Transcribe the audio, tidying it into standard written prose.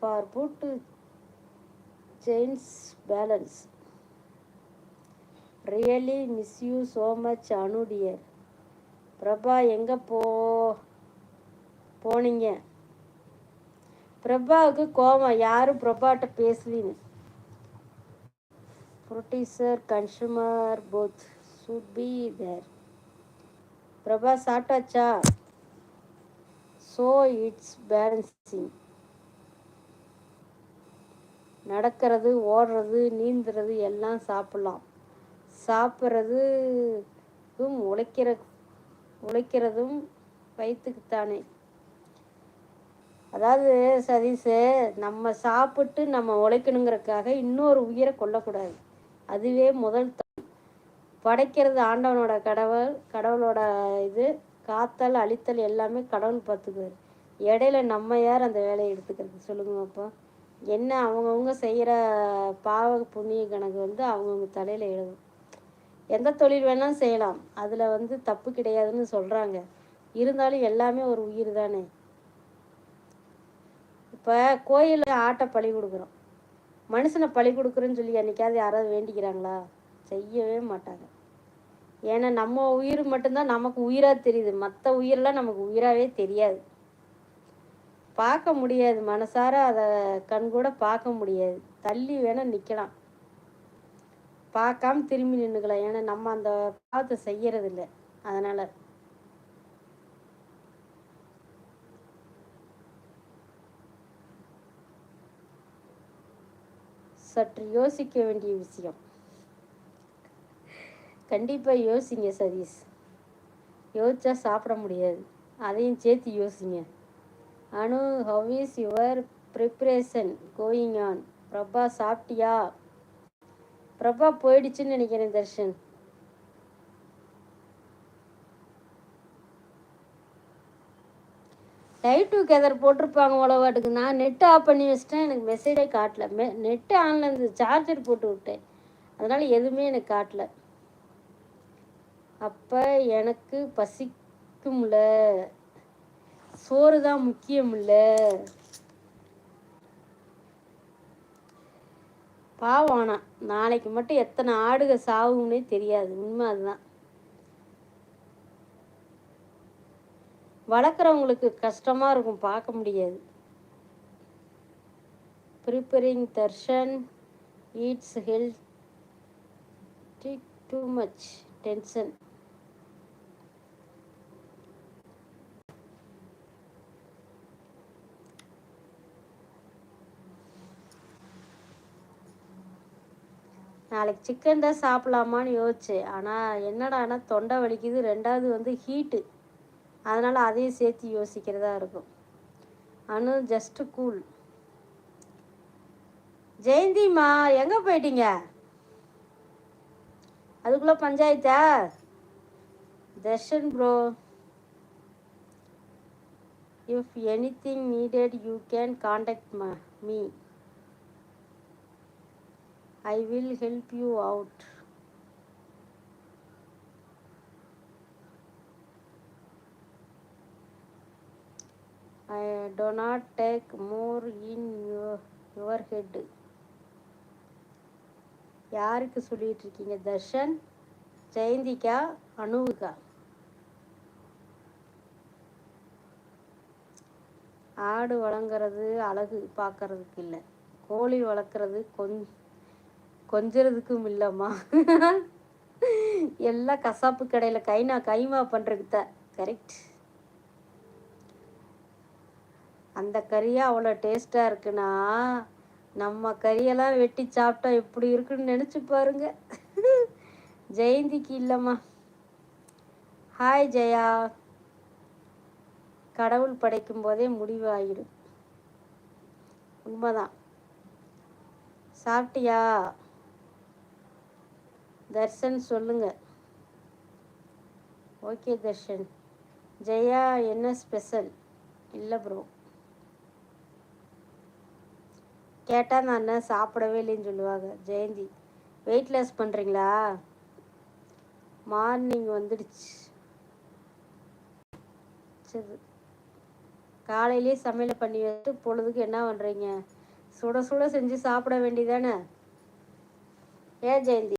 for put change balance. Really miss you so much, Anu dear. Prabha எங்கே போனீங்க? பிரபாவுக்கு கோபம், யாரும் பிரபாட்ட பேசலின்னு. Producer consumer both should be there. Prabha சாப்பிட்டாச்சா? So it's balancing. நடக்கிறது, ஓடுறது, நீந்துறது எல்லாம் சாப்பிட்லாம். சாப்பிட்றதும் உழைக்கிறதும் வயிற்றுக்குத்தானே. அதாவது சதீஷு, நம்ம சாப்பிட்டு நம்ம உழைக்கணுங்கிறதுக்காக இன்னொரு உயிரை கொல்லக்கூடாது. அதுவே முதல் படைக்கிறது ஆண்டவனோட கடவுளோட இது. காத்தல் அழித்தல் எல்லாமே கடவுள் பார்த்துக்குவார். இடையில நம்ம யார் அந்த வேலையை எடுத்துக்கிறது சொல்லுங்க அப்போ? என்ன அவங்கவுங்க செய்கிற பாவ புண்ணிய கணக்கு அவங்கவுங்க தலையில் எழுதும். எந்த தொழில் வேணாலும் செய்யலாம், அதில் தப்பு கிடையாதுன்னு சொல்கிறாங்க. இருந்தாலும் எல்லாமே ஒரு உயிர் தானே. இப்போ கோயிலில் ஆட்டை பலி கொடுக்குறோம், மனுஷனை பலி கொடுக்குறோன்னு சொல்லி அன்றைக்காவது யாராவது வேண்டிக்கிறாங்களா? செய்யவே மாட்டாங்க. ஏன்னா நம்ம உயிர் மட்டும்தான் நமக்கு உயிராக தெரியுது, மற்ற உயிரெலாம் நமக்கு உயிராகவே தெரியாது, பார்க்க முடியாது. மனசார அதை கண் கூட பார்க்க முடியாது. தள்ளி வேணால் நிற்கலாம், பார்க்காம திரும்பி நின்றுக்கலாம். ஏன்னா நம்ம அந்த பாவத்தை செய்யறதில்லை. அதனால் சற்று யோசிக்க வேண்டிய விஷயம். கண்டிப்பாக யோசிங்க சதீஷ். யோசிச்சா சாப்பிட முடியாது, அதையும் சேர்த்து யோசிங்க. Anu, how is your preparation going on? Prabha சாப்பிட்டியா? பிரபா போயிடுச்சுன்னு நினைக்கிறேன் தர்ஷன். லைவ் டுகெதர் போட்டிருப்பாங்க உலவாட்டுக்கு. நான் நெட்டு ஆஃப் பண்ணி வச்சிட்டேன், எனக்கு மெசேஜே காட்டல. நெட்டு ஆன்ல இருந்து சார்ஜர் போட்டு விட்டேன், அதனால் எதுவுமே எனக்கு காட்டல. அப்போ எனக்கு பசிக்கும்ல, சோறு தான் முக்கியம் இல்லை. பாவம், ஆனால் நாளைக்கு மட்டும் எத்தனை ஆடுக சாவும்னே தெரியாது. உண்மை அதுதான். வளர்க்குறவங்களுக்கு கஷ்டமாக இருக்கும், பார்க்க முடியாது. Preparing Darshan eats health too much tension. நாளைக்கு சிக்கன் தான் சாப்பிட்லாமான்னு யோசிச்சேன். ஆனால் என்னடானா தொண்டை வலிக்குது, ரெண்டாவது ஹீட்டு, அதனால் அதையும் சேர்த்து யோசிக்கிறதா இருக்கும். அனு ஜஸ்ட்டு கூல். ஜெயந்திம்மா எங்கே போயிட்டீங்க? அதுக்குள்ளே பஞ்சாயத்தா? Darshan bro, if anything needed you can contact me, I will help you out. I do not take more in your head. யாருக்கு சொல்லிட்டு இருக்கீங்க தர்ஷன்? ஜெயந்திக்கா, அனுவுக்கா? ஆடு வளர்க்குறது அழகு பார்க்கறதுக்கு இல்லை, கோழி வளர்க்குறது கொஞ்சறதுக்கும் இல்லைம்மா. எல்லாம் கசாப்பு கடையில் கைமா பண்ணுறதுக்கு தான். கரெக்ட். அந்த கறியாக அவ்வளோ டேஸ்ட்டாக இருக்குன்னா நம்ம கறியெல்லாம் வெட்டி சாப்பிட்டா எப்படி இருக்குன்னு நினச்சி பாருங்க. ஜெயந்திக்கு இல்லைம்மா. ஹாய் ஜெயா. கடவுள் படைக்கும் போதே முடிவு ஆகிடும். உண்மைதான். சாப்பிட்டியா தர்ஷன்? சொல்லுங்க. ஓகே தர்ஷன். ஜெயா என்ன ஸ்பெஷல்? இல்லை ப்ரோ, கேட்டால் நான் என்ன சாப்பிடவே இல்லைன்னு சொல்லுவாங்க. ஜெயந்தி, வெயிட் லாஸ் பண்ணுறீங்களா? மார்னிங் வந்துடுச்சு. சரி, காலையிலேயே சமையலை பண்ணி வச்சு பொழுதுக்கு என்ன பண்ணுறீங்க? சுட சுட செஞ்சு சாப்பிட வேண்டியதானே? ஏன் ஜெயந்தி?